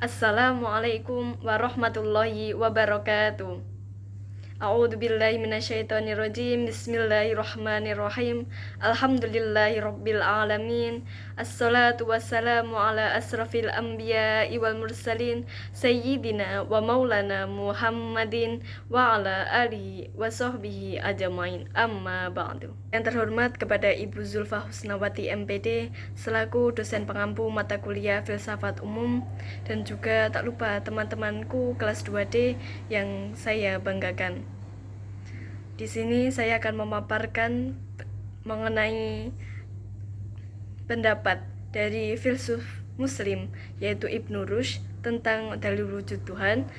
Assalamualaikum warahmatullahi wabarakatuh. A'udzu billahi minasyaitonir rajim. Bismillahirrahmanirrahim. Alhamdulillahirabbil alamin. Assalatu wassalamu ala asrafil anbiya'i wal mursalin sayyidina wa maulana Muhammadin wa ala alihi wa sahbihi ajmain. Amma ba'du. Yang terhormat kepada Ibu Zulfa Husnawati MPD selaku dosen pengampu mata kuliah Filsafat Umum, dan juga tak lupa teman-temanku kelas 2D yang saya banggakan. Di sini saya akan memaparkan mengenai pendapat dari filsuf Muslim yaitu Ibnu Rushd tentang dalil wujud Tuhan.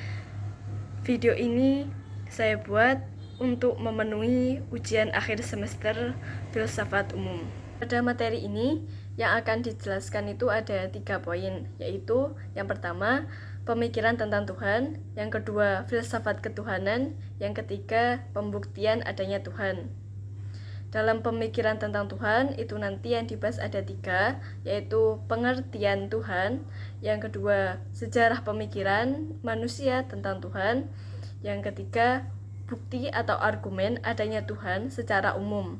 Video ini saya buat untuk memenuhi ujian akhir semester Filsafat Umum. Pada materi ini yang akan dijelaskan itu ada 3 poin, yaitu yang pertama pemikiran tentang Tuhan, yang kedua filsafat ketuhanan, yang ketiga pembuktian adanya Tuhan. Dalam pemikiran tentang Tuhan itu nanti yang dibahas ada 3, yaitu pengertian Tuhan, yang kedua sejarah pemikiran manusia tentang Tuhan, yang ketiga bukti atau argumen adanya Tuhan secara umum.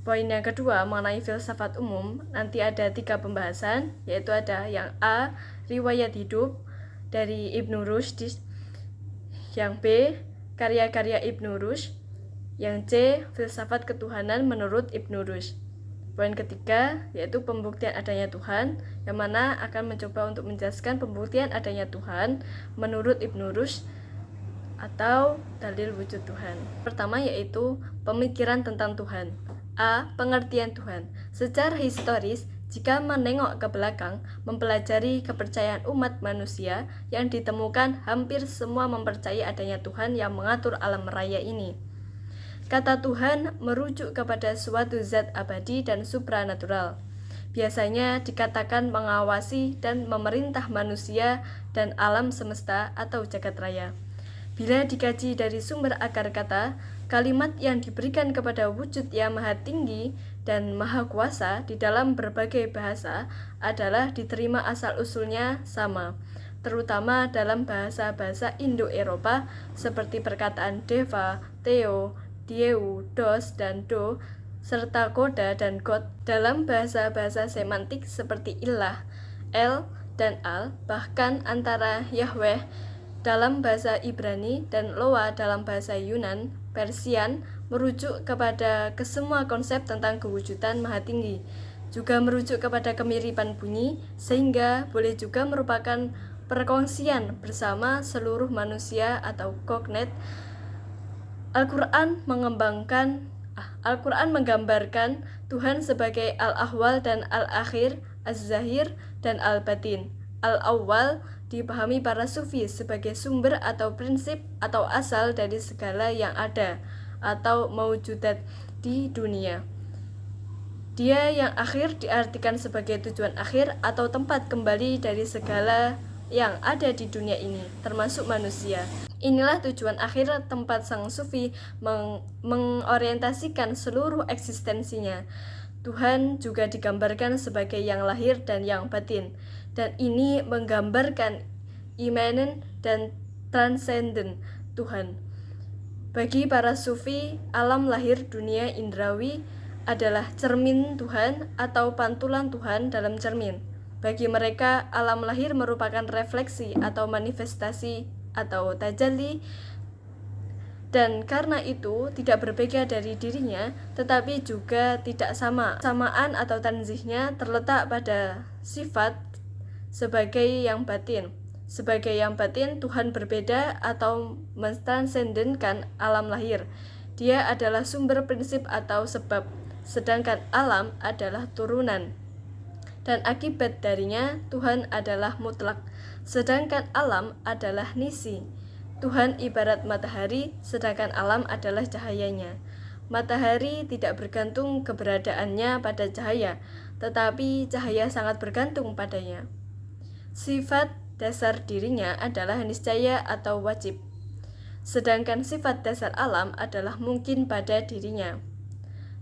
Poin yang kedua mengenai filsafat umum, nanti ada 3 pembahasan, yaitu ada yang A, riwayat hidup dari Ibnu Rushd, yang B, karya-karya Ibnu Rushd, yang C, filsafat ketuhanan menurut Ibnu Rushd. Poin ketiga yaitu pembuktian adanya Tuhan, yang mana akan mencoba untuk menjelaskan pembuktian adanya Tuhan menurut Ibnu Rushd atau dalil wujud Tuhan. Pertama yaitu pemikiran tentang Tuhan. A. Pengertian Tuhan. Secara historis, jika menengok ke belakang, mempelajari kepercayaan umat manusia yang ditemukan, hampir semua mempercayai adanya Tuhan yang mengatur alam raya ini. Kata Tuhan merujuk kepada suatu zat abadi dan supranatural. Biasanya dikatakan mengawasi dan memerintah manusia dan alam semesta atau jagat raya. Bila dikaji dari sumber akar kata, kalimat yang diberikan kepada wujud yang maha tinggi dan maha kuasa di dalam berbagai bahasa adalah diterima asal-usulnya sama, terutama dalam bahasa-bahasa Indo-Eropa seperti perkataan Deva, Theo, Dieu, Dos, dan Do, serta Koda dan God dalam bahasa-bahasa semantik seperti Ilah, El, dan Al, bahkan antara Yahweh dalam bahasa Ibrani dan Loa dalam bahasa Yunan, Persian, merujuk kepada kesemua konsep tentang kewujudan maha tinggi, juga merujuk kepada kemiripan bunyi, sehingga boleh juga merupakan perkongsian bersama seluruh manusia atau kognet. Al-Quran menggambarkan Tuhan sebagai Al-Ahwal dan Al-Akhir, Az-Zahir dan Al-Batin. Al-Awwal dipahami para sufi sebagai sumber atau prinsip atau asal dari segala yang ada atau maujudat di dunia. Dia yang akhir diartikan sebagai tujuan akhir atau tempat kembali dari segala yang ada di dunia ini, termasuk manusia. Inilah tujuan akhir tempat sang sufi mengorientasikan seluruh eksistensinya. Tuhan juga digambarkan sebagai yang lahir dan yang batin, dan ini menggambarkan imanen dan transenden Tuhan. Bagi para sufi, alam lahir dunia indrawi adalah cermin Tuhan atau pantulan Tuhan dalam cermin. Bagi mereka, alam lahir merupakan refleksi atau manifestasi atau tajalli, dan karena itu tidak berbeda dari dirinya, tetapi juga tidak sama. Samaan atau tanzihnya terletak pada sifat sebagai yang batin. Sebagai yang batin, Tuhan berbeda atau mentransendenkan alam lahir. Dia adalah sumber prinsip atau sebab, sedangkan alam adalah turunan. Dan akibat darinya, Tuhan adalah mutlak, sedangkan alam adalah nisi. Tuhan ibarat matahari, sedangkan alam adalah cahayanya. Matahari tidak bergantung keberadaannya pada cahaya, tetapi cahaya sangat bergantung padanya. Sifat dasar dirinya adalah niscaya atau wajib, sedangkan sifat dasar alam adalah mungkin pada dirinya.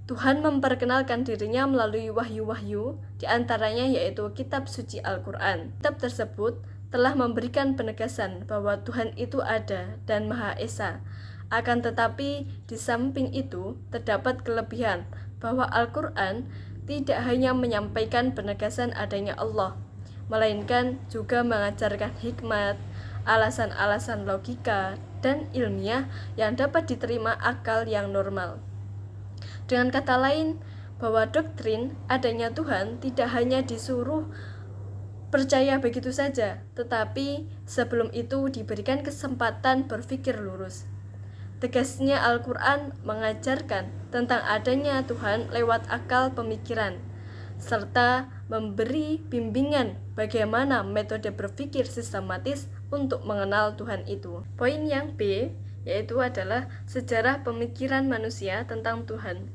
Tuhan memperkenalkan dirinya melalui wahyu-wahyu, di antaranya yaitu kitab suci Al-Quran. Kitab tersebut telah memberikan penegasan bahwa Tuhan itu ada dan Maha Esa. Akan tetapi, di samping itu, terdapat kelebihan bahwa Al-Quran tidak hanya menyampaikan penegasan adanya Allah, melainkan juga mengajarkan hikmat, alasan-alasan logika, dan ilmiah yang dapat diterima akal yang normal. Dengan kata lain, bahwa doktrin adanya Tuhan tidak hanya disuruh percaya begitu saja, tetapi sebelum itu diberikan kesempatan berpikir lurus. Tegasnya Al-Quran mengajarkan tentang adanya Tuhan lewat akal pemikiran, serta memberi bimbingan bagaimana metode berpikir sistematis untuk mengenal Tuhan itu. Poin yang B yaitu adalah sejarah pemikiran manusia tentang Tuhan.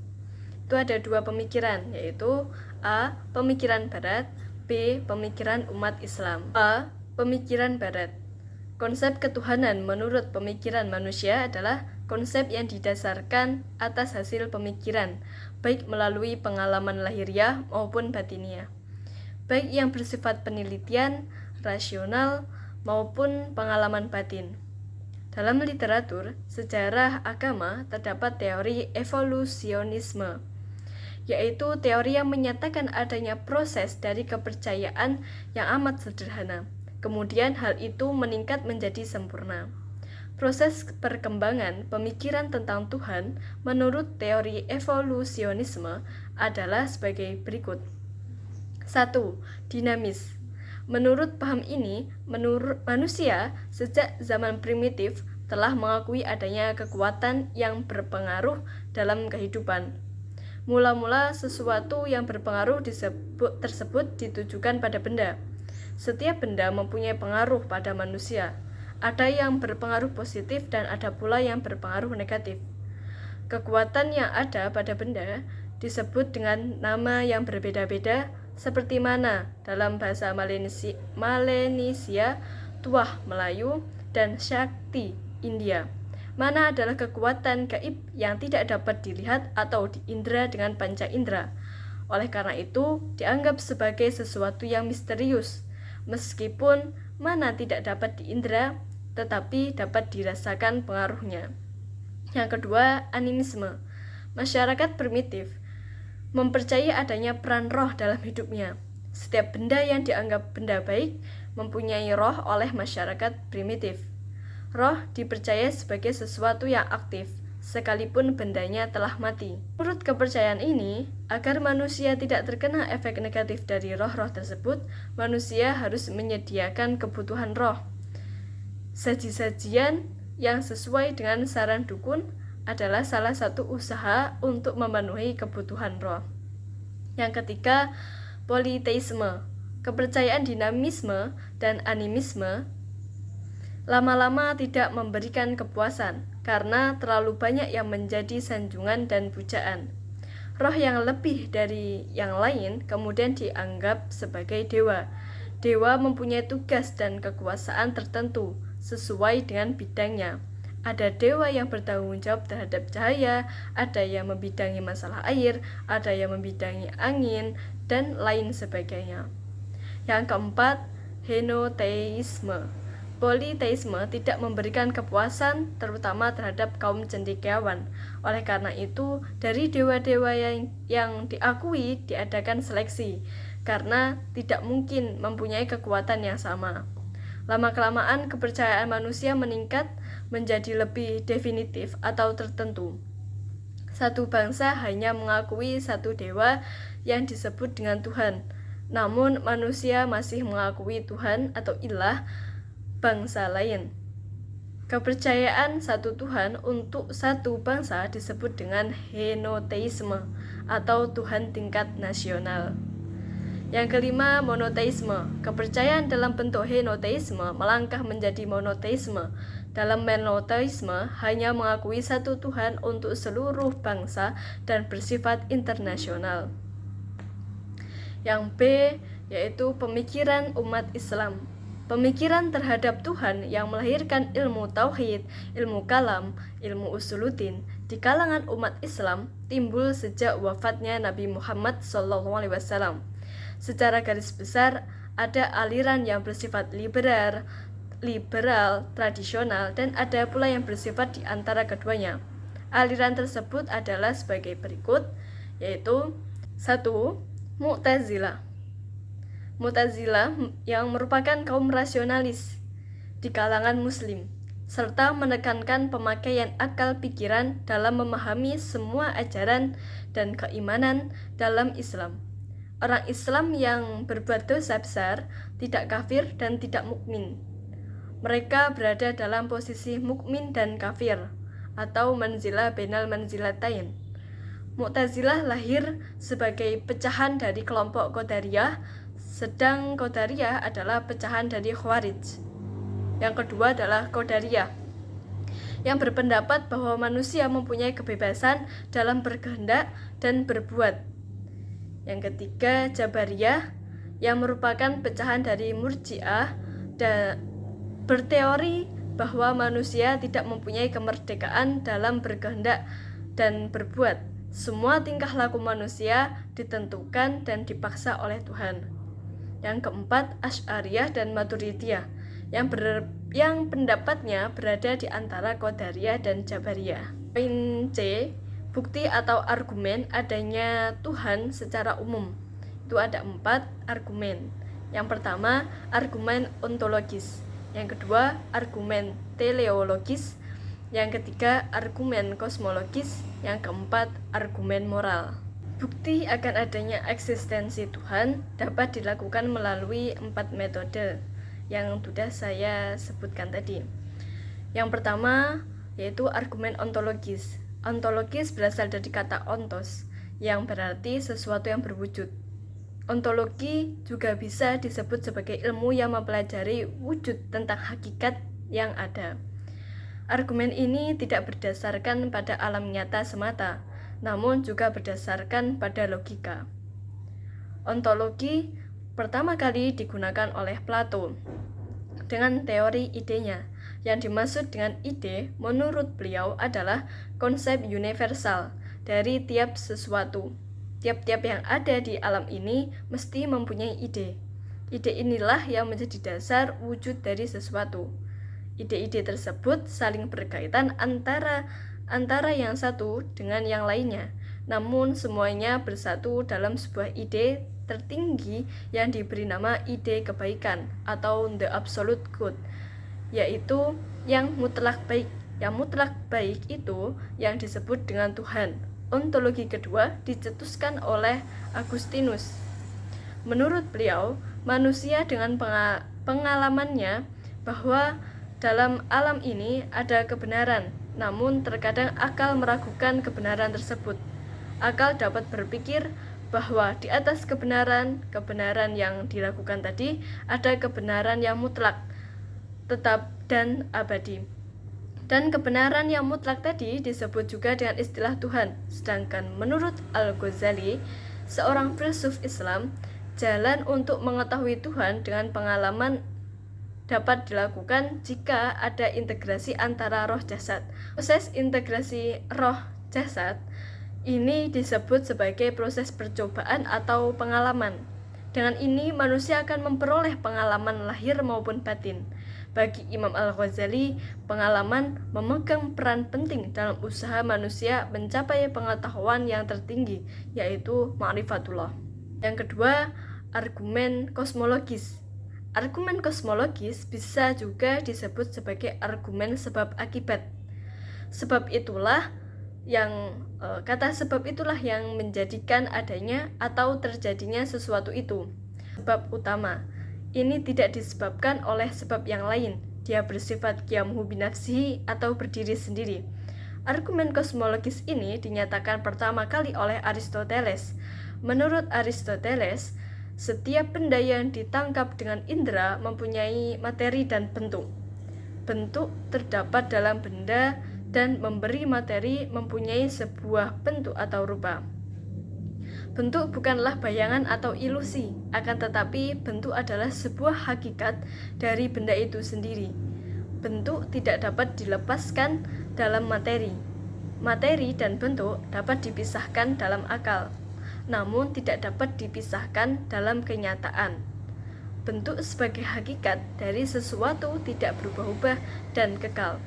Itu ada dua pemikiran, yaitu A. Pemikiran Barat, B. Pemikiran umat Islam. A. Pemikiran Barat. Konsep ketuhanan menurut pemikiran manusia adalah konsep yang didasarkan atas hasil pemikiran, baik melalui pengalaman lahiriah maupun batiniah, baik yang bersifat penelitian, rasional, maupun pengalaman batin. Dalam literatur sejarah agama terdapat teori evolusionisme, yaitu teori yang menyatakan adanya proses dari kepercayaan yang amat sederhana. Kemudian hal itu meningkat menjadi sempurna. Proses perkembangan pemikiran tentang Tuhan menurut teori evolusionisme adalah sebagai berikut. 1. Dinamis. Menurut paham ini, manusia sejak zaman primitif telah mengakui adanya kekuatan yang berpengaruh dalam kehidupan. Mula-mula sesuatu yang berpengaruh tersebut ditujukan pada benda. Setiap benda mempunyai pengaruh pada manusia. Ada yang berpengaruh positif dan ada pula yang berpengaruh negatif. Kekuatan yang ada pada benda disebut dengan nama yang berbeda-beda, seperti mana dalam bahasa Melanesia, Tuah Melayu, dan Syakti India. Mana adalah kekuatan gaib yang tidak dapat dilihat atau diindra dengan panca indera. Oleh karena itu, dianggap sebagai sesuatu yang misterius, meskipun mana tidak dapat diindra, tetapi dapat dirasakan pengaruhnya. Yang kedua, animisme. Masyarakat primitif mempercayai adanya peran roh dalam hidupnya. Setiap benda yang dianggap benda baik mempunyai roh oleh masyarakat primitif. Roh dipercaya sebagai sesuatu yang aktif, sekalipun bendanya telah mati. Menurut kepercayaan ini, agar manusia tidak terkena efek negatif dari roh-roh tersebut, manusia harus menyediakan kebutuhan roh. Saji-sajian yang sesuai dengan saran dukun adalah salah satu usaha untuk memenuhi kebutuhan roh. Yang ketiga, politeisme. Kepercayaan dinamisme dan animisme lama-lama tidak memberikan kepuasan karena terlalu banyak yang menjadi sanjungan dan pujaan. Roh yang lebih dari yang lain kemudian dianggap sebagai dewa. Dewa mempunyai tugas dan kekuasaan tertentu sesuai dengan bidangnya. Ada dewa yang bertanggung jawab terhadap cahaya, ada yang membidangi masalah air, ada yang membidangi angin, dan lain sebagainya. Yang keempat, henoteisme. Politeisme tidak memberikan kepuasan, terutama terhadap kaum cendekiawan. Oleh karena itu, dari dewa-dewa yang diakui diadakan seleksi, karena tidak mungkin mempunyai kekuatan yang sama. Lama-kelamaan kepercayaan manusia meningkat menjadi lebih definitif atau tertentu. Satu bangsa hanya mengakui satu dewa yang disebut dengan Tuhan, namun manusia masih mengakui Tuhan atau ilah bangsa lain. Kepercayaan satu Tuhan untuk satu bangsa disebut dengan henoteisme atau Tuhan tingkat nasional. Yang kelima, monoteisme. Kepercayaan dalam bentuk henoteisme melangkah menjadi monoteisme. Dalam monoteisme hanya mengakui satu Tuhan untuk seluruh bangsa dan bersifat internasional. Yang B, yaitu pemikiran umat Islam. Pemikiran terhadap Tuhan yang melahirkan ilmu tauhid, ilmu kalam, ilmu usuluddin, di kalangan umat Islam timbul sejak wafatnya Nabi Muhammad SAW. Secara garis besar, ada aliran yang bersifat liberal, tradisional, dan ada pula yang bersifat di antara keduanya. Aliran tersebut adalah sebagai berikut, yaitu 1. Mu'tazilah. Mu'tazilah yang merupakan kaum rasionalis di kalangan muslim, serta menekankan pemakaian akal pikiran dalam memahami semua ajaran dan keimanan dalam Islam. Orang Islam yang berbuat dosa besar tidak kafir dan tidak mukmin. Mereka berada dalam posisi mukmin dan kafir, atau manzilah bainal manzilatain. Mu'tazilah lahir sebagai pecahan dari kelompok Qadariyah, sedang Qadariyah adalah pecahan dari Khawarij. Yang kedua adalah Qadariyah, yang berpendapat bahwa manusia mempunyai kebebasan dalam berkehendak dan berbuat. Yang ketiga, Jabariyah, yang merupakan pecahan dari Murji'ah dan berteori bahwa manusia tidak mempunyai kemerdekaan dalam berkehendak dan berbuat. Semua tingkah laku manusia ditentukan dan dipaksa oleh Tuhan. Yang keempat, Asy'ariyah dan Maturidiyah, yang pendapatnya berada di antara Qadariyah dan Jabariyah. Poin C, bukti atau argumen adanya Tuhan secara umum. Itu ada 4 argumen. Yang pertama, argumen ontologis. Yang kedua, argumen teleologis. Yang ketiga, argumen kosmologis. Yang keempat, argumen moral. Bukti akan adanya eksistensi Tuhan dapat dilakukan melalui 4 metode yang sudah saya sebutkan tadi. Yang pertama yaitu argumen ontologis. Ontologis berasal dari kata ontos, yang berarti sesuatu yang berwujud. Ontologi juga bisa disebut sebagai ilmu yang mempelajari wujud tentang hakikat yang ada. Argumen ini tidak berdasarkan pada alam nyata semata, namun juga berdasarkan pada logika. Ontologi pertama kali digunakan oleh Plato dengan teori idenya. Yang dimaksud dengan ide menurut beliau adalah konsep universal dari tiap sesuatu. Tiap-tiap yang ada di alam ini mesti mempunyai ide. Ide inilah yang menjadi dasar wujud dari sesuatu. Ide-ide tersebut saling berkaitan antara yang satu dengan yang lainnya, namun semuanya bersatu dalam sebuah ide tertinggi yang diberi nama ide kebaikan atau the absolute good, yaitu yang mutlak baik. Yang mutlak baik itu yang disebut dengan Tuhan. Ontologi kedua dicetuskan oleh Agustinus. Menurut beliau, manusia dengan pengalamannya bahwa dalam alam ini ada kebenaran, namun terkadang akal meragukan kebenaran tersebut. Akal dapat berpikir bahwa di atas kebenaran yang diragukan tadi ada kebenaran yang mutlak, tetap dan abadi. Dan kebenaran yang mutlak tadi disebut juga dengan istilah Tuhan. Sedangkan menurut Al-Ghazali, seorang filsuf Islam, jalan untuk mengetahui Tuhan dengan pengalaman dapat dilakukan jika ada integrasi antara roh jasad. Proses integrasi roh jasad ini disebut sebagai proses percobaan atau pengalaman. Dengan ini manusia akan memperoleh pengalaman lahir maupun batin. Bagi Imam Al-Ghazali, pengalaman memegang peran penting dalam usaha manusia mencapai pengetahuan yang tertinggi, yaitu ma'rifatullah. Yang kedua, argumen kosmologis. Argumen kosmologis bisa juga disebut sebagai argumen sebab akibat. Kata sebab itulah yang menjadikan adanya atau terjadinya sesuatu itu. Sebab utama ini tidak disebabkan oleh sebab yang lain. Dia bersifat qiyamuhu binafsihi atau berdiri sendiri. Argumen kosmologis ini dinyatakan pertama kali oleh Aristoteles. Menurut Aristoteles, setiap benda yang ditangkap dengan indera mempunyai materi dan bentuk. Bentuk terdapat dalam benda dan memberi materi mempunyai sebuah bentuk atau rupa. Bentuk bukanlah bayangan atau ilusi, akan tetapi bentuk adalah sebuah hakikat dari benda itu sendiri. Bentuk tidak dapat dilepaskan dalam materi. Materi dan bentuk dapat dipisahkan dalam akal, namun tidak dapat dipisahkan dalam kenyataan. Bentuk sebagai hakikat dari sesuatu tidak berubah-ubah dan kekal.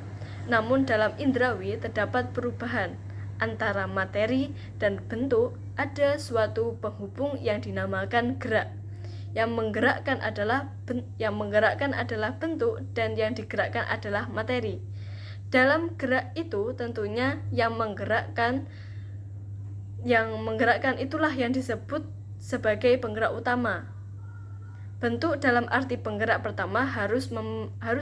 Namun dalam indrawi terdapat perubahan. Antara materi dan bentuk ada suatu penghubung yang dinamakan gerak. Yang menggerakkan adalah bentuk dan yang digerakkan adalah materi. Dalam gerak itu tentunya yang menggerakkan itulah yang disebut sebagai penggerak utama. Bentuk dalam arti penggerak pertama harus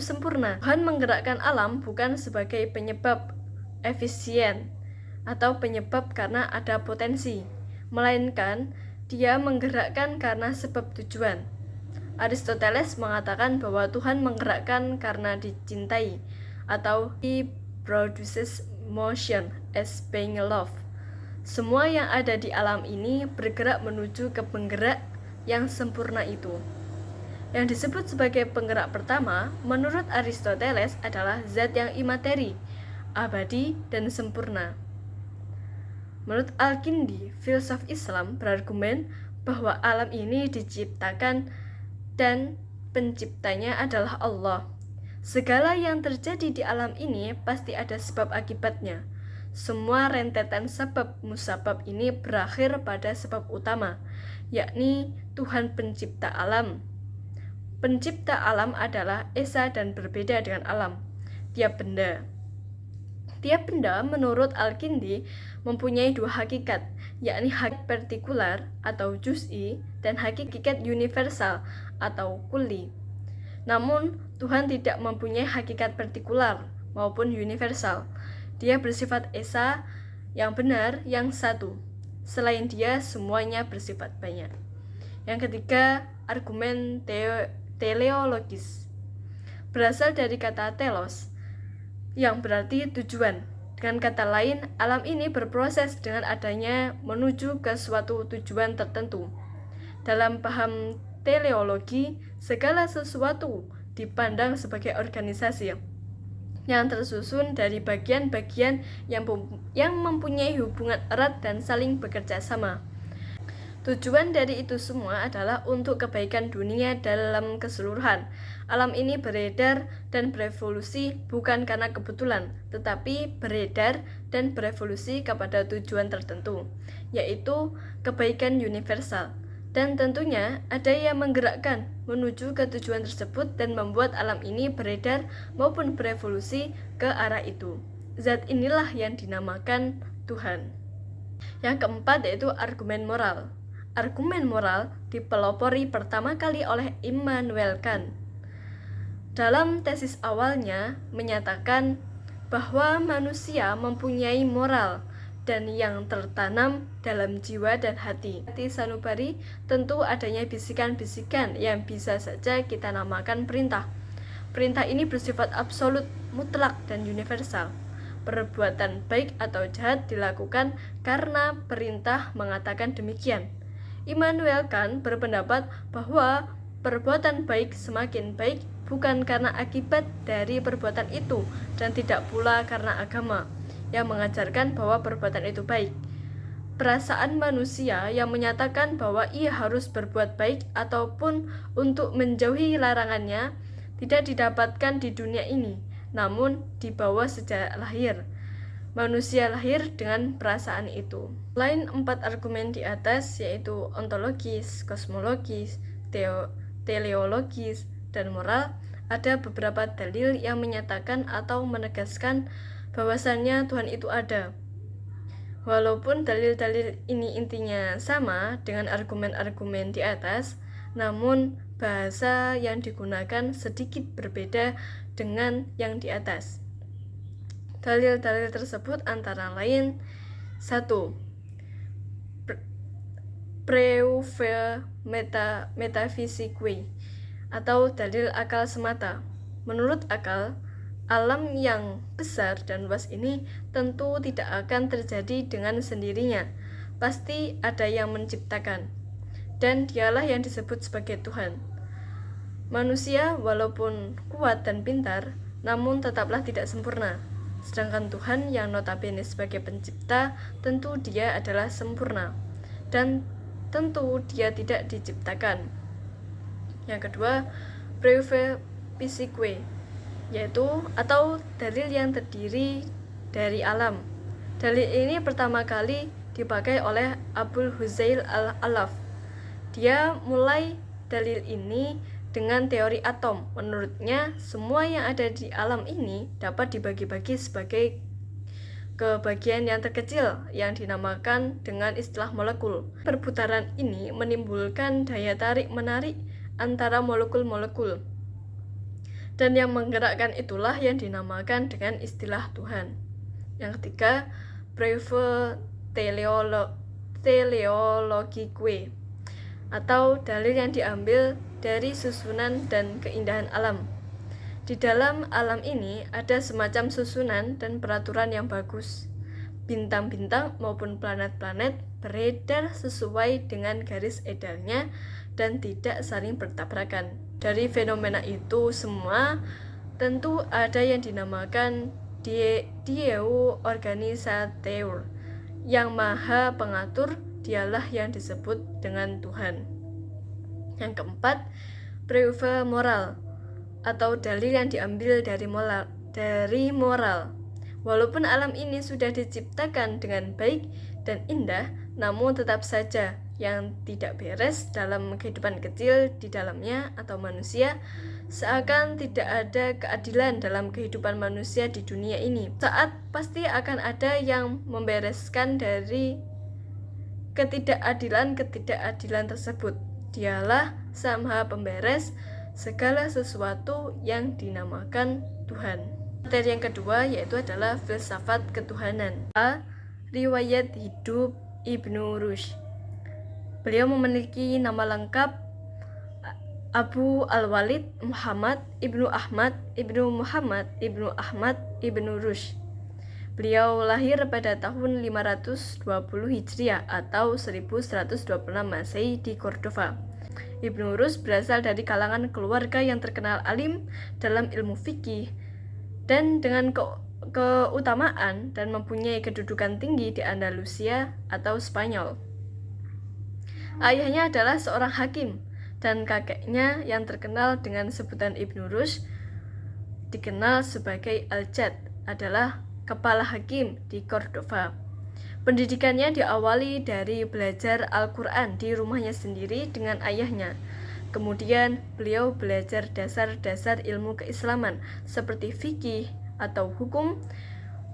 sempurna. Tuhan menggerakkan alam bukan sebagai penyebab efisien atau penyebab karena ada potensi, melainkan Dia menggerakkan karena sebab tujuan. Aristoteles mengatakan bahwa Tuhan menggerakkan karena dicintai, atau He produces motion as being loved. Semua yang ada di alam ini bergerak menuju ke penggerak yang sempurna itu. Yang disebut sebagai penggerak pertama, menurut Aristoteles adalah zat yang imateri, abadi, dan sempurna. Menurut Al-Kindi, filsuf Islam berargumen bahwa alam ini diciptakan dan penciptanya adalah Allah. Segala yang terjadi di alam ini pasti ada sebab akibatnya. Semua rentetan sebab musabab ini berakhir pada sebab utama, yakni Tuhan pencipta alam. Pencipta alam adalah esa dan berbeda dengan alam, tiap benda. Tiap benda menurut Al-Kindi mempunyai dua hakikat, yakni hakikat partikular atau juz'i dan hakikat universal atau kulli. Namun, Tuhan tidak mempunyai hakikat partikular maupun universal. Dia bersifat esa, yang benar, yang satu. Selain Dia, semuanya bersifat banyak. Yang ketiga, argumen teleologis. Berasal dari kata telos, yang berarti tujuan. Dengan kata lain, alam ini berproses dengan adanya menuju ke suatu tujuan tertentu. Dalam paham teleologi, segala sesuatu dipandang sebagai organisasi yang tersusun dari bagian-bagian yang mempunyai hubungan erat dan saling bekerja sama. Tujuan dari itu semua adalah untuk kebaikan dunia dalam keseluruhan. Alam ini beredar dan berevolusi bukan karena kebetulan, tetapi beredar dan berevolusi kepada tujuan tertentu, yaitu kebaikan universal. Dan tentunya ada yang menggerakkan menuju ke tujuan tersebut dan membuat alam ini beredar maupun berevolusi ke arah itu. Zat inilah yang dinamakan Tuhan. Yang keempat yaitu argumen moral. Argumen moral dipelopori pertama kali oleh Immanuel Kant. Dalam tesis awalnya menyatakan bahwa manusia mempunyai moral dan yang tertanam dalam jiwa dan hati. Hati sanubari tentu adanya bisikan-bisikan yang bisa saja kita namakan perintah. Perintah ini bersifat absolut, mutlak, dan universal. Perbuatan baik atau jahat dilakukan karena perintah mengatakan demikian. Immanuel Kant berpendapat bahwa perbuatan baik semakin baik bukan karena akibat dari perbuatan itu dan tidak pula karena agama yang mengajarkan bahwa perbuatan itu baik. Perasaan manusia yang menyatakan bahwa ia harus berbuat baik ataupun untuk menjauhi larangannya tidak didapatkan di dunia ini, namun dibawa sejak lahir. Manusia lahir dengan perasaan itu. Selain 4 argumen di atas, yaitu ontologis, kosmologis, teleologis, dan moral, ada beberapa dalil yang menyatakan atau menegaskan bahwasannya Tuhan itu ada. Walaupun dalil-dalil ini intinya sama dengan argumen-argumen di atas, namun bahasa yang digunakan sedikit berbeda dengan yang di atas. Dalil-dalil tersebut antara lain 1. Preuve metaphysique atau dalil akal semata. Menurut akal, alam yang besar dan luas ini tentu tidak akan terjadi dengan sendirinya. Pasti ada yang menciptakan, dan dialah yang disebut sebagai Tuhan. Manusia walaupun kuat dan pintar, namun tetaplah tidak sempurna. Sedangkan Tuhan yang notabene sebagai pencipta, tentu dia adalah sempurna dan tentu dia tidak diciptakan. Yang kedua, preuve physique, yaitu atau dalil yang terdiri dari alam. Dalil ini pertama kali dipakai oleh Abul Huzail al-Alaf. Dia mulai dalil ini dengan teori atom. Menurutnya, semua yang ada di alam ini dapat dibagi-bagi sebagai kebagian yang terkecil yang dinamakan dengan istilah molekul. Perputaran ini menimbulkan daya tarik-menarik antara molekul-molekul. Dan yang menggerakkan itulah yang dinamakan dengan istilah Tuhan. Yang ketiga, preuve teleologique, atau dalil yang diambil dari susunan dan keindahan alam. Di dalam alam ini ada semacam susunan dan peraturan yang bagus. Bintang-bintang maupun planet-planet beredar sesuai dengan garis edarnya dan tidak saling bertabrakan. Dari fenomena itu semua, tentu ada yang dinamakan Dieu Organisateur, yang maha pengatur, dialah yang disebut dengan Tuhan. Yang keempat, preuve moral, atau dalil yang diambil dari moral. Walaupun alam ini sudah diciptakan dengan baik dan indah, namun tetap saja yang tidak beres dalam kehidupan kecil di dalamnya atau manusia, seakan tidak ada keadilan dalam kehidupan manusia di dunia ini. Saat pasti akan ada yang membereskan dari ketidakadilan tersebut. Dialah Sang Maha Pemberes segala sesuatu yang dinamakan Tuhan. Materi yang kedua yaitu adalah filsafat ketuhanan. A. Riwayat hidup Ibnu Rushd. Beliau memiliki nama lengkap Abu Al-Walid Muhammad Ibnu Ahmad Ibnu Muhammad Ibnu Ahmad Ibnu Rushd. Beliau lahir pada tahun 520 Hijriah atau 1126 Masehi di Cordova. Ibnu Rushd berasal dari kalangan keluarga yang terkenal alim dalam ilmu fikih dan dengan keutamaan dan mempunyai kedudukan tinggi di Andalusia atau Spanyol. Ayahnya adalah seorang hakim dan kakeknya yang terkenal dengan sebutan Ibnu Rushd dikenal sebagai Al-Jad adalah kepala hakim di Cordova. Pendidikannya diawali dari belajar Al-Quran di rumahnya sendiri dengan ayahnya. Kemudian beliau belajar dasar-dasar ilmu keislaman seperti fikih atau hukum,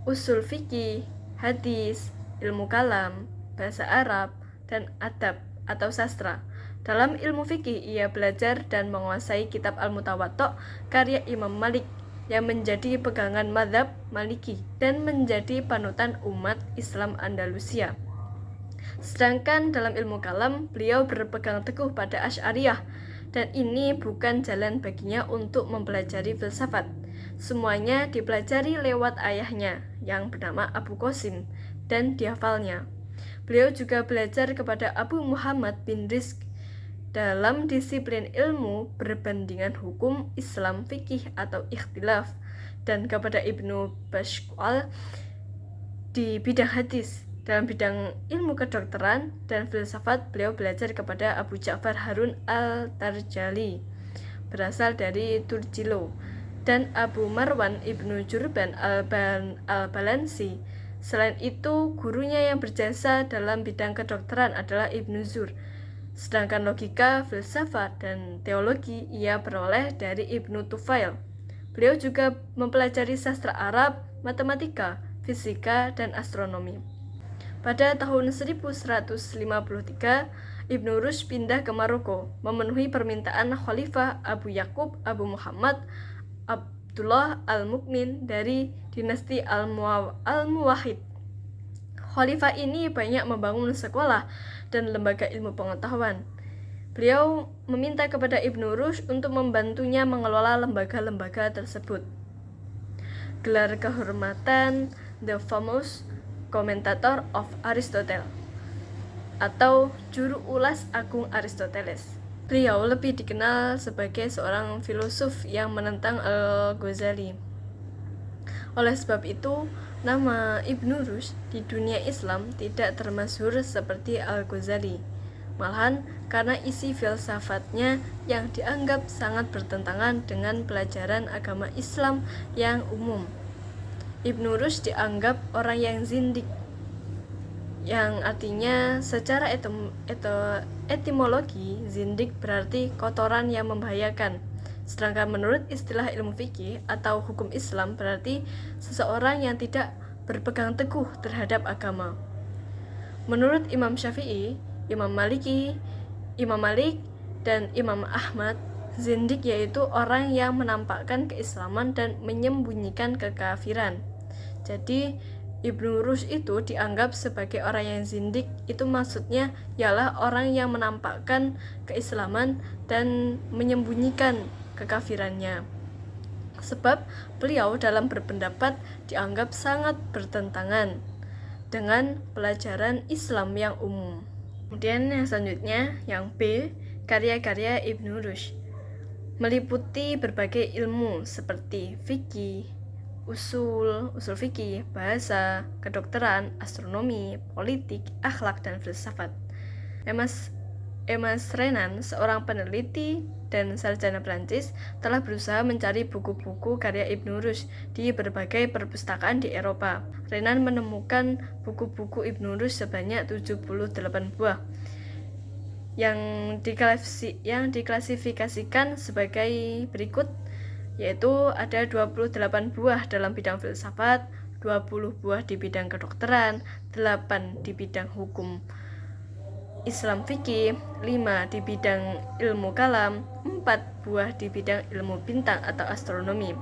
usul fikih, hadis, ilmu kalam, bahasa Arab, dan adab atau sastra. Dalam ilmu fikih ia belajar dan menguasai kitab Al-Mutawatta karya Imam Malik yang menjadi pegangan mazhab Maliki dan menjadi panutan umat Islam Andalusia. Sedangkan dalam ilmu kalam, beliau berpegang teguh pada Asy'ariyah, dan ini bukan jalan baginya untuk mempelajari filsafat. Semuanya dipelajari lewat ayahnya yang bernama Abu Qasim dan dihafalnya. Beliau juga belajar kepada Abu Muhammad bin Rizq dalam disiplin ilmu berbandingan hukum Islam fikih atau ikhtilaf, dan kepada Ibnu Bashkwal di bidang hadis. Dalam bidang ilmu kedokteran dan filsafat beliau belajar kepada Abu Ja'far Harun al-Tarjali berasal dari Turjilo dan Abu Marwan Ibnu Jurban al-Balansi. Selain itu, gurunya yang berjasa dalam bidang kedokteran adalah Ibnu Zur. Sedangkan logika, filsafat, dan teologi ia peroleh dari Ibnu Tufail. Beliau juga mempelajari sastra Arab, matematika, fisika, dan astronomi. Pada tahun 1153, Ibnu Rushd pindah ke Maroko, memenuhi permintaan Khalifah Abu Yakub Abu Muhammad Abdullah Al-Mukmin dari dinasti Al-Muwahhid. Khalifah ini banyak membangun sekolah dan lembaga ilmu pengetahuan. Beliau meminta kepada Ibnu Rushd untuk membantunya mengelola lembaga-lembaga tersebut. Gelar kehormatan The Famous Commentator of Aristotle atau Juru Ulas Agung Aristoteles. Beliau lebih dikenal sebagai seorang filosof yang menentang Al-Ghazali. Oleh sebab itu, nama Ibnu Rushd di dunia Islam tidak termasyhur seperti Al-Ghazali. Malahan karena isi filsafatnya yang dianggap sangat bertentangan dengan pelajaran agama Islam yang umum. Ibnu Rushd dianggap orang yang zindik, yang artinya secara etimologi zindik berarti kotoran yang membahayakan. Sedangkan menurut istilah ilmu fikih atau hukum Islam berarti seseorang yang tidak berpegang teguh terhadap agama. Menurut Imam Syafi'i, Imam Malik, dan Imam Ahmad, zindik yaitu orang yang menampakkan keislaman dan menyembunyikan kekafiran. Jadi Ibnu Rushd itu dianggap sebagai orang yang zindik, itu maksudnya ialah orang yang menampakkan keislaman dan menyembunyikan kekafirannya. Sebab beliau dalam berpendapat dianggap sangat bertentangan dengan pelajaran Islam yang umum. Kemudian yang selanjutnya, yang B, karya-karya Ibnu Rushd meliputi berbagai ilmu seperti fikih, usul fikih, bahasa, kedokteran, astronomi, politik, akhlak, dan filsafat. Emas Renan, seorang peneliti dan sarjana Prancis, telah berusaha mencari buku-buku karya Ibnu Rushd di berbagai perpustakaan di Eropa. Renan menemukan buku-buku Ibnu Rushd sebanyak 78 buah yang diklasifikasikan sebagai berikut, yaitu ada 28 buah dalam bidang filsafat, 20 buah di bidang kedokteran, 8 di bidang hukum Islam fikih, 5 di bidang ilmu kalam, 4 buah di bidang ilmu bintang atau astronomi,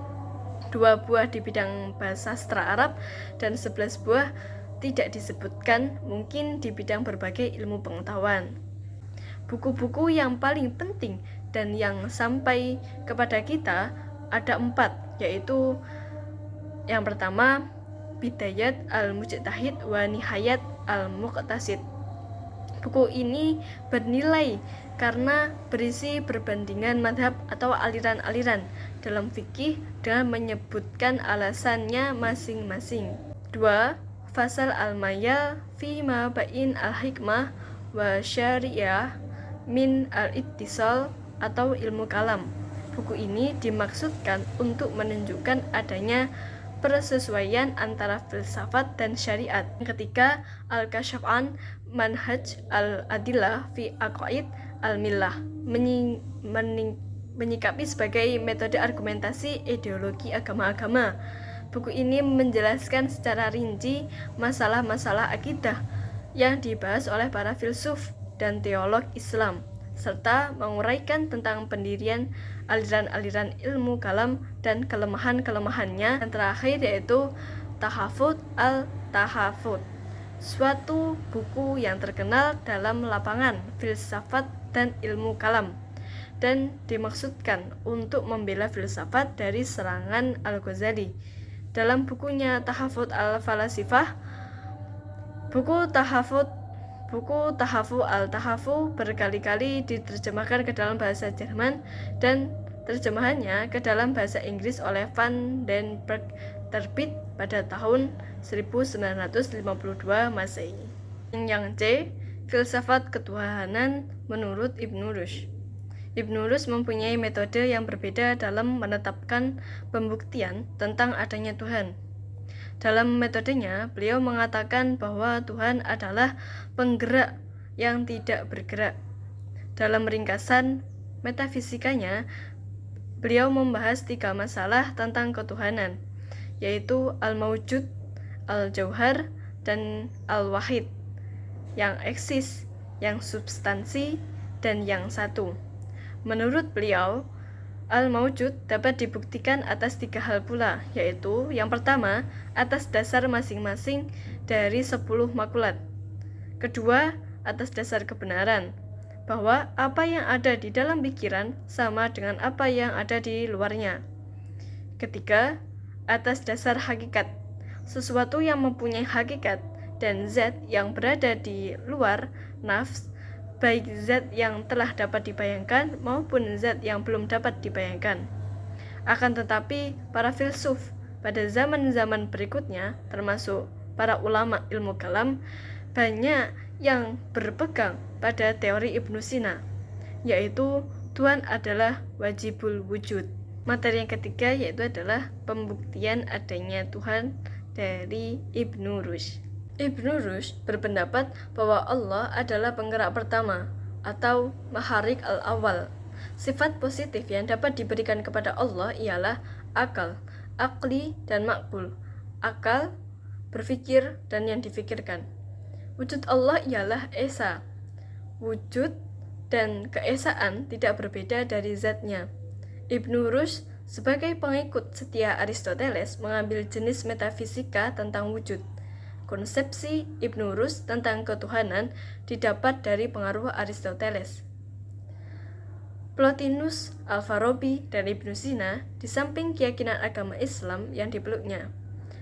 2 buah di bidang bahasa sastra Arab, dan 11 buah tidak disebutkan, mungkin di bidang berbagai ilmu pengetahuan. Buku-buku yang paling penting dan yang sampai kepada kita ada 4, yaitu yang pertama, Bidayat al-Mujtahid wa Nihayat al-Muqtasid. Buku ini bernilai karena berisi perbandingan madhab atau aliran-aliran dalam fikih dengan menyebutkan alasannya masing-masing. 2. Fasal al-Mayal fi ma bain al-hikmah wa syariah min al-ittisal atau ilmu kalam. Buku ini dimaksudkan untuk menunjukkan adanya persesuaian antara filsafat dan syariat. Ketiga, Al-Kashaf an Manhaj al-Adillah fi Aqaid al-Millah, menyikapi sebagai metode argumentasi ideologi agama-agama. Buku ini menjelaskan secara rinci masalah-masalah akidah yang dibahas oleh para filsuf dan teolog Islam, serta menguraikan tentang pendirian aliran-aliran ilmu kalam dan kelemahan-kelemahannya. Yang terakhir yaitu Tahafut al-Tahafut, suatu buku yang terkenal dalam lapangan filsafat dan ilmu kalam, dan dimaksudkan untuk membela filsafat dari serangan Al-Ghazali. Dalam bukunya Tahafut al-Falasifah, buku Tahafu al-Tahafu berkali-kali diterjemahkan ke dalam bahasa Jerman dan terjemahannya ke dalam bahasa Inggris oleh Van den Berg, terbit pada tahun 1952 Masehi. Yang C, filsafat ketuhanan menurut Ibnu Rushd. Ibnu Rushd mempunyai metode yang berbeda dalam menetapkan pembuktian tentang adanya Tuhan. Dalam metodenya, beliau mengatakan bahwa Tuhan adalah penggerak yang tidak bergerak. Dalam ringkasan metafisikanya, beliau membahas 3 masalah tentang ketuhanan, yaitu al-mawjud, al-jauhar, dan al-wahid, yang eksis, yang substansi, dan yang satu. Menurut beliau, al-mawjud dapat dibuktikan atas 3 hal pula, yaitu yang pertama, atas dasar masing-masing dari 10 makulat. Kedua, atas dasar kebenaran, bahwa apa yang ada di dalam pikiran sama dengan apa yang ada di luarnya. Ketiga, atas dasar hakikat, sesuatu yang mempunyai hakikat dan zat yang berada di luar nafs, baik zat yang telah dapat dibayangkan maupun zat yang belum dapat dibayangkan. Akan tetapi, para filsuf pada zaman-zaman berikutnya, termasuk para ulama ilmu kalam, banyak yang berpegang pada teori Ibnu Sina, yaitu Tuhan adalah wajibul wujud. Materi yang ketiga yaitu adalah pembuktian adanya Tuhan dari Ibnu Rushd. Ibnu Rushd berpendapat bahwa Allah adalah penggerak pertama atau maharik al-awal. Sifat positif yang dapat diberikan kepada Allah ialah akal, akli, dan makbul. Akal, berpikir, dan yang difikirkan. Wujud Allah ialah esa. Wujud dan keesaan tidak berbeda dari zatnya. Ibnu Rushd sebagai pengikut setia Aristoteles mengambil jenis metafisika tentang wujud. Konsepsi Ibnu Rushd tentang ketuhanan didapat dari pengaruh Aristoteles. Plotinus, Al-Farabi, dan Ibnu Sina di samping keyakinan agama Islam yang dipeluknya.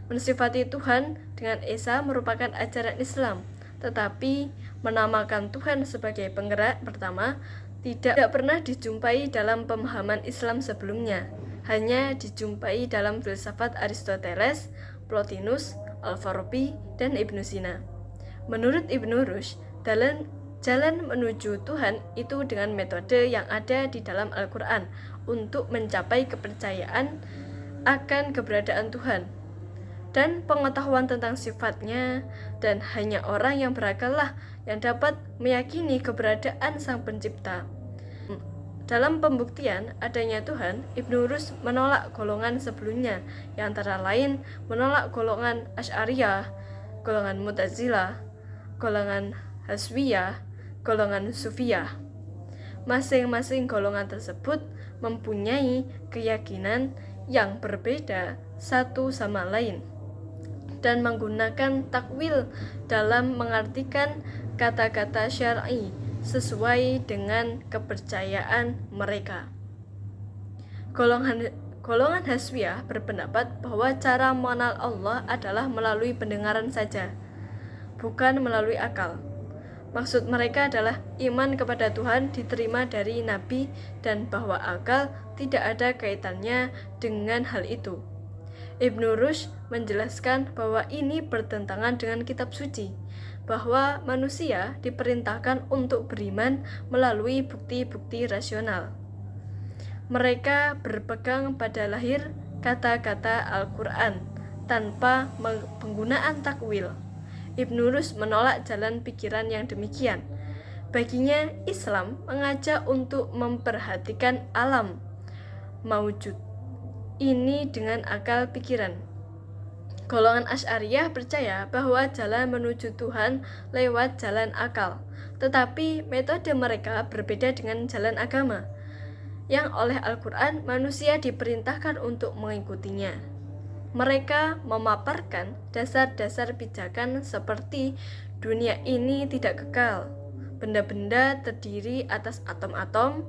Mensifati Tuhan dengan esa merupakan ajaran Islam, tetapi menamakan Tuhan sebagai penggerak pertama tidak pernah dijumpai dalam pemahaman Islam sebelumnya, hanya dijumpai dalam filsafat Aristoteles, Plotinus, Al-Farabi, dan Ibnu Sina. Menurut Ibnu Rushd, jalan menuju Tuhan itu dengan metode yang ada di dalam Al-Quran untuk mencapai kepercayaan akan keberadaan Tuhan dan pengetahuan tentang sifatnya, dan hanya orang yang berakal lah yang dapat meyakini keberadaan Sang Pencipta. Dalam pembuktian adanya Tuhan, Ibnu Rushd menolak golongan sebelumnya, yang antara lain menolak golongan Asy'ariyah, golongan Mu'tazilah, golongan Haswiyah, golongan Sufiyah. Masing-masing golongan tersebut mempunyai keyakinan yang berbeda satu sama lain dan menggunakan takwil dalam mengartikan kata-kata syar'i sesuai dengan kepercayaan mereka. Golongan Haswiyah berpendapat bahwa cara mengenal Allah adalah melalui pendengaran saja, bukan melalui akal. Maksud mereka adalah iman kepada Tuhan diterima dari Nabi dan bahwa akal tidak ada kaitannya dengan hal itu. Ibnu Rushd menjelaskan bahwa ini bertentangan dengan kitab suci, bahwa manusia diperintahkan untuk beriman melalui bukti-bukti rasional. Mereka berpegang pada lahir kata-kata Al-Quran tanpa penggunaan takwil. Ibnu Rushd menolak jalan pikiran yang demikian. Baginya, Islam mengajak untuk memperhatikan alam maujud ini dengan akal pikiran. Golongan Asy'ariyah percaya bahwa jalan menuju Tuhan lewat jalan akal, tetapi metode mereka berbeda dengan jalan agama, yang oleh Al-Quran manusia diperintahkan untuk mengikutinya. Mereka memaparkan dasar-dasar pijakan seperti dunia ini tidak kekal, benda-benda terdiri atas atom-atom,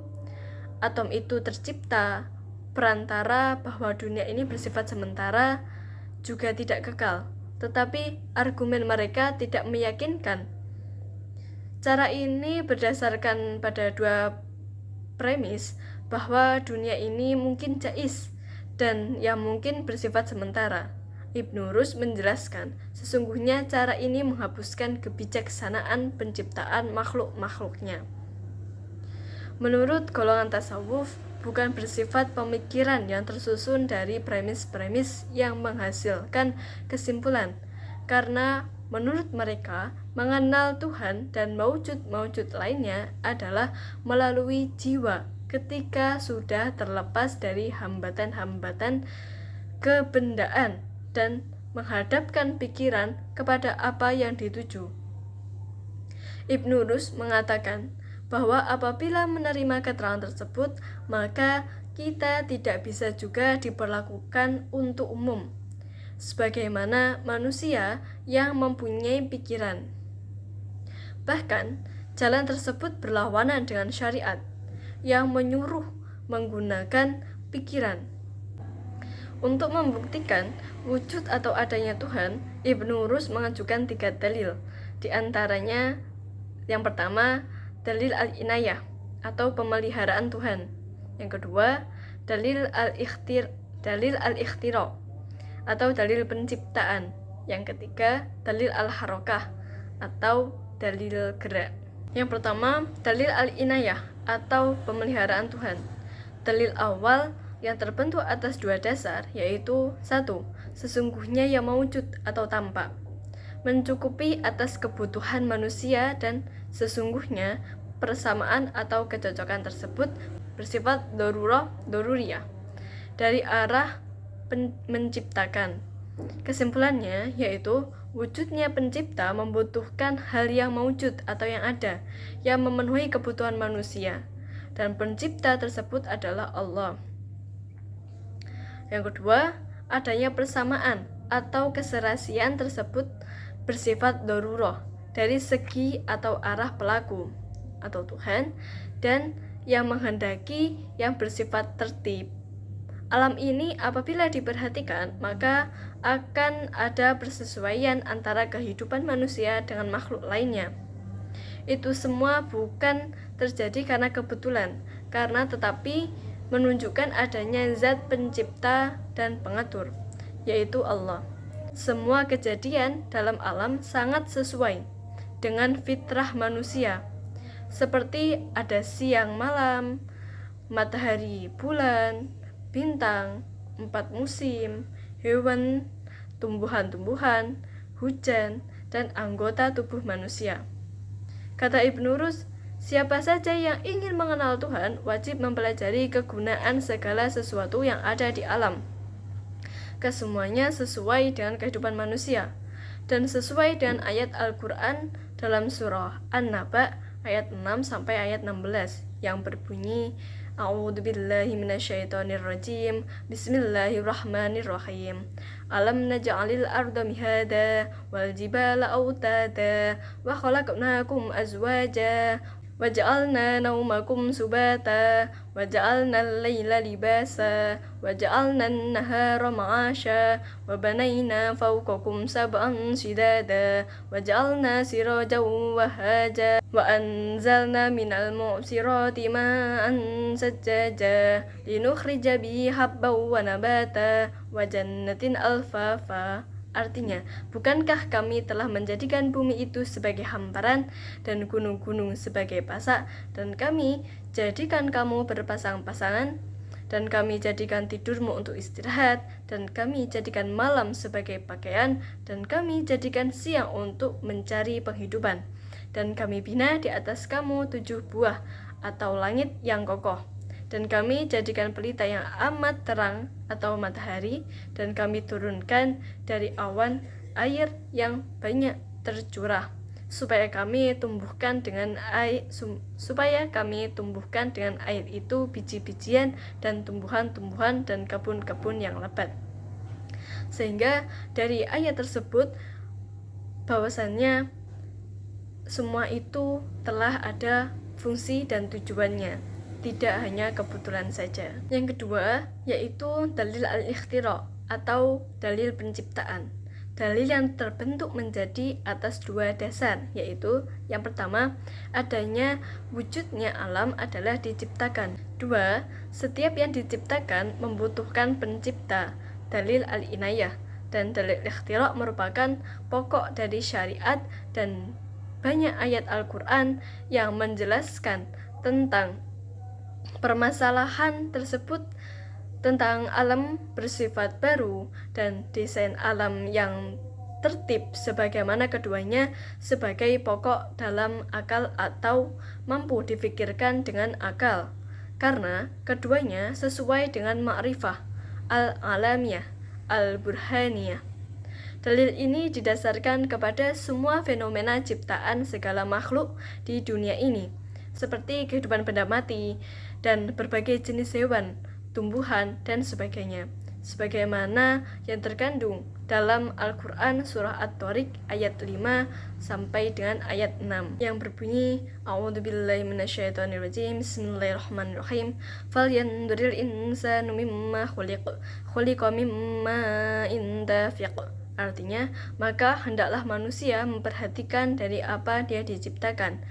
atom itu tercipta, perantara bahwa dunia ini bersifat sementara juga tidak kekal, tetapi argumen mereka tidak meyakinkan. Cara ini berdasarkan pada dua premis bahwa dunia ini mungkin jaiz dan yang mungkin bersifat sementara. Ibnu Rushd menjelaskan, sesungguhnya cara ini menghapuskan kebijaksanaan penciptaan makhluk-makhluknya. Menurut golongan tasawuf, bukan bersifat pemikiran yang tersusun dari premis-premis yang menghasilkan kesimpulan, karena menurut mereka mengenal Tuhan dan maujud-maujud lainnya adalah melalui jiwa ketika sudah terlepas dari hambatan-hambatan kebendaan dan menghadapkan pikiran kepada apa yang dituju. Ibnu Rushd mengatakan bahwa apabila menerima keterangan tersebut, maka kita tidak bisa juga diperlakukan untuk umum, sebagaimana manusia yang mempunyai pikiran. Bahkan, jalan tersebut berlawanan dengan syariat yang menyuruh menggunakan pikiran. Untuk membuktikan wujud atau adanya Tuhan, Ibnu Rushd mengajukan 3 dalil. Di antaranya, yang pertama, dalil al-inayah atau pemeliharaan Tuhan. Yang kedua, dalil al-ikhtira atau dalil penciptaan. Yang ketiga, dalil al-harokah atau dalil gerak. Yang pertama, dalil al-inayah atau pemeliharaan Tuhan. Dalil awal yang terbentuk atas dua dasar, yaitu satu, sesungguhnya yang mewujud atau tampak, mencukupi atas kebutuhan manusia, dan sesungguhnya persamaan atau kecocokan tersebut bersifat doruriyah dari arah menciptakan. Kesimpulannya yaitu wujudnya pencipta membutuhkan hal yang mewujud atau yang ada, yang memenuhi kebutuhan manusia, dan pencipta tersebut adalah Allah. Yang kedua, adanya persamaan atau keserasian tersebut bersifat darurah dari segi atau arah pelaku atau Tuhan, dan yang menghendaki yang bersifat tertib. Alam ini apabila diperhatikan, maka akan ada persesuaian antara kehidupan manusia dengan makhluk lainnya. Itu semua bukan terjadi karena kebetulan, tetapi menunjukkan adanya zat pencipta dan pengatur, yaitu Allah. Semua kejadian dalam alam sangat sesuai dengan fitrah manusia, seperti ada siang malam, matahari bulan, bintang, 4 musim, hewan, tumbuhan-tumbuhan, hujan, dan anggota tubuh manusia. Kata Ibnu Rushd, siapa saja yang ingin mengenal Tuhan wajib mempelajari kegunaan segala sesuatu yang ada di alam. Kesemuanya sesuai dengan kehidupan manusia dan sesuai dengan ayat Al-Quran dalam surah An-Naba ayat 6 sampai ayat 16 yang berbunyi, A'udzubillahi minasyaitonirrajim. Bismillahirrahmanirrahim. Alam naj'alil arda mihada wal jibala autada wa khalaqnakum azwaja waja'alna naumakum subata waja'alna al-laila libasa waja'alna an-nahara ma'asha wa banayna fawqakum sab'an shidada waja'alna sirajan wahaja wa anzalna minal mu'sirati ma'an sajjaja linukhrija bihi habban wa nabata wa jannatin alfafa. Artinya, bukankah kami telah menjadikan bumi itu sebagai hamparan dan gunung-gunung sebagai pasak, dan kami jadikan kamu berpasang-pasangan, dan kami jadikan tidurmu untuk istirahat, dan kami jadikan malam sebagai pakaian, dan kami jadikan siang untuk mencari penghidupan, dan kami bina di atas kamu 7 buah atau langit yang kokoh, dan kami jadikan pelita yang amat terang atau matahari, dan kami turunkan dari awan air yang banyak tercurah supaya kami tumbuhkan dengan air itu biji-bijian dan tumbuhan-tumbuhan dan kebun-kebun yang lebat. Sehingga dari ayat tersebut bahwasannya semua itu telah ada fungsi dan tujuannya, tidak hanya kebetulan saja. Yang kedua yaitu dalil al-ikhtira atau dalil penciptaan. Dalil yang terbentuk menjadi atas dua dasar, yaitu yang pertama, adanya wujudnya alam adalah diciptakan. Dua, setiap yang diciptakan membutuhkan pencipta, dalil al-inayah. Dan dalil ikhtira merupakan pokok dari syariat, dan banyak ayat Al-Quran yang menjelaskan tentang permasalahan tersebut, tentang alam bersifat baru dan desain alam yang tertib, sebagaimana keduanya sebagai pokok dalam akal atau mampu difikirkan dengan akal, karena keduanya sesuai dengan ma'rifah al-alamiyah al-burhaniyah. Dalil ini didasarkan kepada semua fenomena ciptaan segala makhluk di dunia ini, seperti kehidupan benda mati dan berbagai jenis hewan, tumbuhan, dan sebagainya, sebagaimana yang terkandung dalam Al-Quran surah At-Tariq ayat 5 sampai dengan ayat 6 yang berbunyi, A'udzubillahi minasyaitonirrajim, Bismillahirrahmanirrahim, falyanzuril insanu mimma khuliqa mimma dafiq. Artinya, maka hendaklah manusia memperhatikan dari apa dia diciptakan.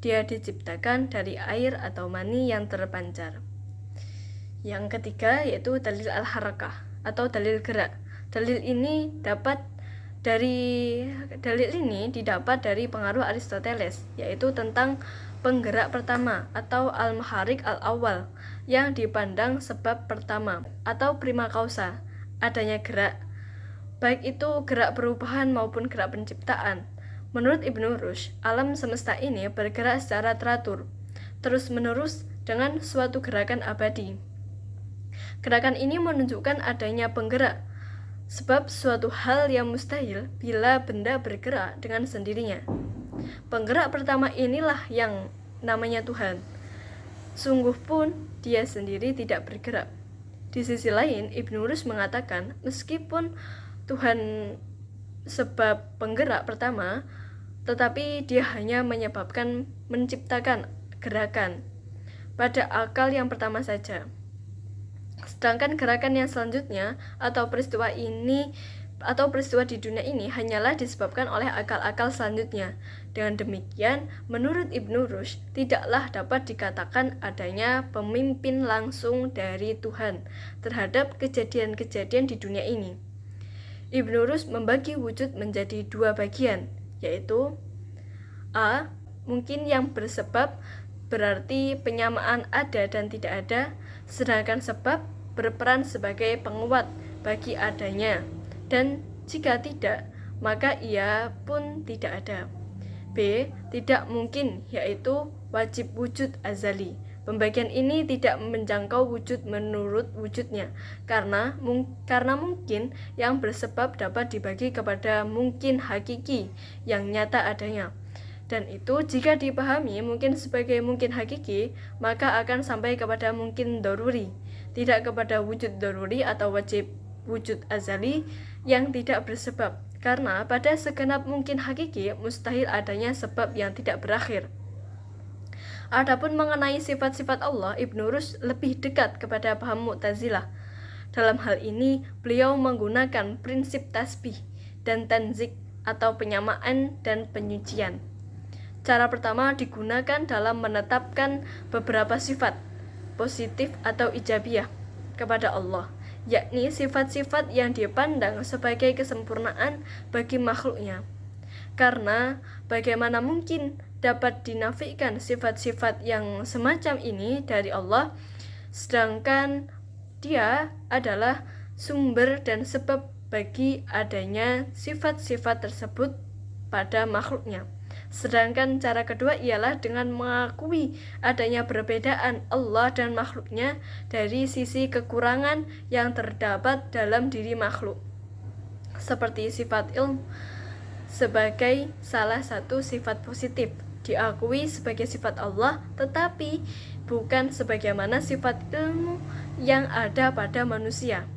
Dia diciptakan dari air atau mani yang terpancar. Yang ketiga yaitu dalil al-harakah atau dalil gerak. Dalil ini didapat dari pengaruh Aristoteles, yaitu tentang penggerak pertama atau al-muharrik al-awwal yang dipandang sebab pertama atau prima causa, adanya gerak, baik itu gerak perubahan maupun gerak penciptaan. Menurut Ibnu Rushd, alam semesta ini bergerak secara teratur, terus-menerus dengan suatu gerakan abadi. Gerakan ini menunjukkan adanya penggerak, sebab suatu hal yang mustahil bila benda bergerak dengan sendirinya. Penggerak pertama inilah yang namanya Tuhan. Sungguh pun dia sendiri tidak bergerak. Di sisi lain, Ibnu Rushd mengatakan meskipun Tuhan sebab penggerak pertama, tetapi dia hanya menciptakan gerakan pada akal yang pertama saja. Sedangkan gerakan yang selanjutnya atau peristiwa di dunia ini hanyalah disebabkan oleh akal-akal selanjutnya. Dengan demikian, menurut Ibnu Rushd, tidaklah dapat dikatakan adanya pemimpin langsung dari Tuhan terhadap kejadian-kejadian di dunia ini. Ibnu Rushd membagi wujud menjadi dua bagian, yaitu A. Mungkin yang bersebab, berarti penyamaan ada dan tidak ada, sedangkan sebab berperan sebagai penguat bagi adanya, dan jika tidak, maka ia pun tidak ada. B. Tidak mungkin, yaitu wajib wujud azali. Pembagian ini tidak menjangkau wujud menurut wujudnya, karena mungkin yang bersebab dapat dibagi kepada mungkin hakiki yang nyata adanya. Dan itu jika dipahami mungkin sebagai mungkin hakiki, maka akan sampai kepada mungkin daruri, tidak kepada wujud daruri atau wajib wujud azali yang tidak bersebab, karena pada segenap mungkin hakiki mustahil adanya sebab yang tidak berakhir. Adapun mengenai sifat-sifat Allah, Ibnu Rushd lebih dekat kepada paham Mu'tazilah. Dalam hal ini, beliau menggunakan prinsip tasbih dan tanzik atau penyamaan dan penyucian. Cara pertama digunakan dalam menetapkan beberapa sifat positif atau ijabiyah kepada Allah, yakni sifat-sifat yang dipandang sebagai kesempurnaan bagi makhluknya. Karena bagaimana mungkin dapat dinafikan sifat-sifat yang semacam ini dari Allah, sedangkan dia adalah sumber dan sebab bagi adanya sifat-sifat tersebut pada makhluknya. Sedangkan cara kedua ialah dengan mengakui adanya perbedaan Allah dan makhluknya dari sisi kekurangan yang terdapat dalam diri makhluk, seperti sifat ilmu sebagai salah satu sifat positif diakui sebagai sifat Allah, tetapi bukan sebagaimana sifat ilmu yang ada pada manusia.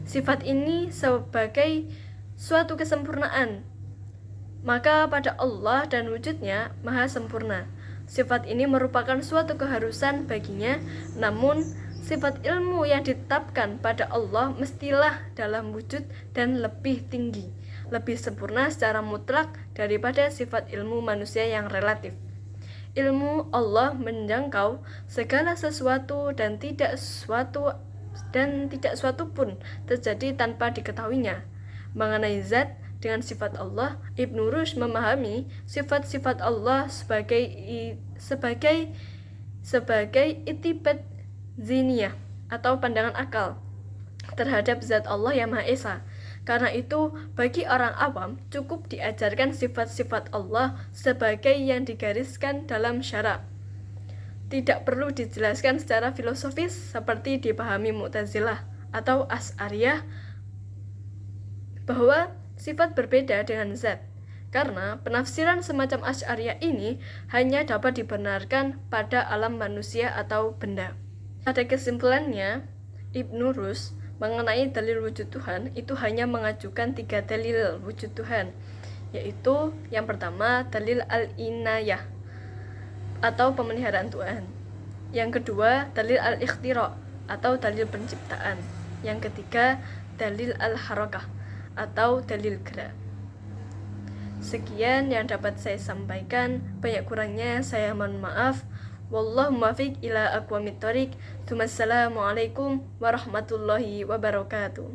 Sifat ini sebagai suatu kesempurnaan, maka pada Allah dan wujudnya maha sempurna. Sifat ini merupakan suatu keharusan baginya, namun sifat ilmu yang ditetapkan pada Allah mestilah dalam wujud dan lebih tinggi, lebih sempurna secara mutlak daripada sifat ilmu manusia yang relatif. Ilmu Allah menjangkau segala sesuatu dan tidak suatu pun terjadi tanpa diketahuinya. Mengenai zat dengan sifat Allah, Ibnu Rushd memahami sifat-sifat Allah sebagai itibat ziniyah atau pandangan akal terhadap zat Allah yang Maha Esa. Karena itu, bagi orang awam cukup diajarkan sifat-sifat Allah sebagai yang digariskan dalam syara. Tidak perlu dijelaskan secara filosofis seperti dipahami Mu'tazilah atau Asy'ariyah bahwa sifat berbeda dengan zat, karena penafsiran semacam Asy'ariyah ini hanya dapat dibenarkan pada alam manusia atau benda. Pada kesimpulannya, Ibnu Rushd mengenai dalil wujud Tuhan itu hanya mengajukan 3 dalil wujud Tuhan, yaitu yang pertama dalil al-inayah atau pemeliharaan Tuhan, yang kedua dalil al-ikhtira atau dalil penciptaan, yang ketiga dalil al-harakah atau dalil gerak. Sekian yang dapat saya sampaikan, banyak kurangnya saya mohon maaf. Wallahu muwaffiq ila aqwamit thoriq. Wassalamualaikum warahmatullahi wabarakatuh.